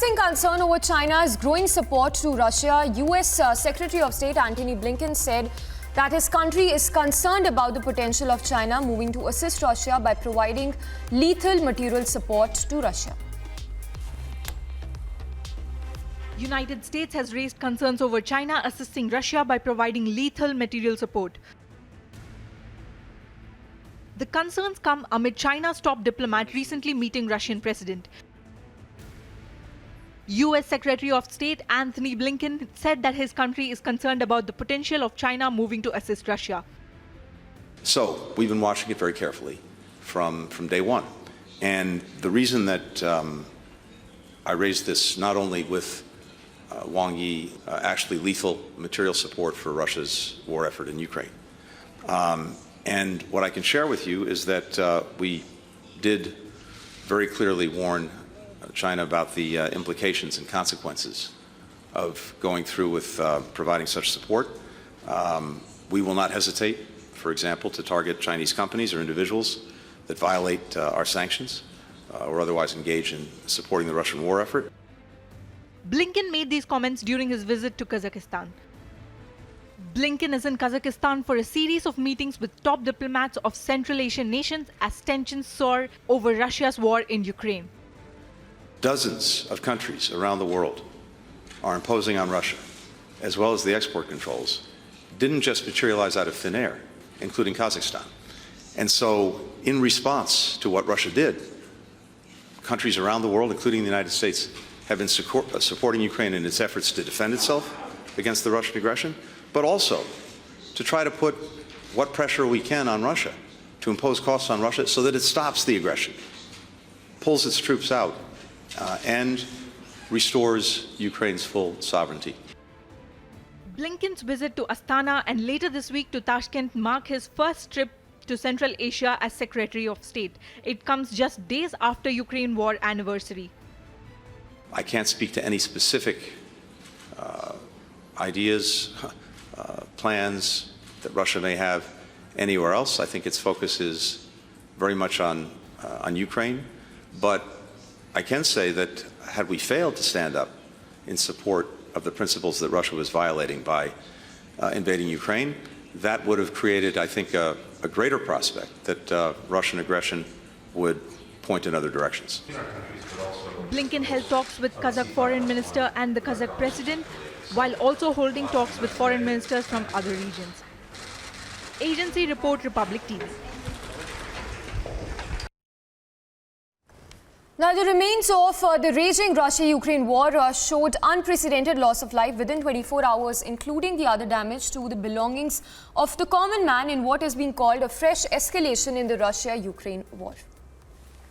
Expressing concern over China's growing support to Russia, US Secretary of State Antony Blinken said that his country is concerned about the potential of China moving to assist Russia by providing lethal material support to Russia. United States has raised concerns over China assisting Russia by providing lethal material support. The concerns come amid China's top diplomat recently meeting Russian president. US Secretary of State Antony Blinken said that his country is concerned about the potential of China moving to assist Russia. So we've been watching it very carefully from day one. And the reason that I raised this not only with Wang Yi, actually lethal material support for Russia's war effort in Ukraine. And what I can share with you is that we did very clearly warn China about the implications and consequences of going through with providing such support. We will not hesitate, for example, to target Chinese companies or individuals that violate our sanctions or otherwise engage in supporting the Russian war effort. Blinken made these comments during his visit to Kazakhstan. Blinken is in Kazakhstan for a series of meetings with top diplomats of Central Asian nations as tensions soar over Russia's war in Ukraine. Dozens of countries around the world are imposing on Russia, as well as the export controls, didn't just materialize out of thin air, including Kazakhstan. And so, in response to what Russia did, countries around the world, including the United States, have been supporting Ukraine in its efforts to defend itself against the Russian aggression, but also to try to put what pressure we can on Russia, to impose costs on Russia so that it stops the aggression, pulls its troops out, and restores Ukraine's full sovereignty. Blinken's visit to Astana and later this week to Tashkent mark his first trip to Central Asia as Secretary of State. It comes just days after Ukraine war anniversary. I can't speak to any specific ideas, plans that Russia may have anywhere else. I think its focus is very much on Ukraine. But I can say that had we failed to stand up in support of the principles that Russia was violating by invading Ukraine, that would have created, I think, a greater prospect that Russian aggression would point in other directions. Blinken held talks with Kazakh foreign minister and the Kazakh president, while also holding talks with foreign ministers from other regions. Agency report, Republic TV. Now, the remains of the raging Russia-Ukraine war showed unprecedented loss of life within 24 hours, including the other damage to the belongings of the common man in what is being called a fresh escalation in the Russia-Ukraine war.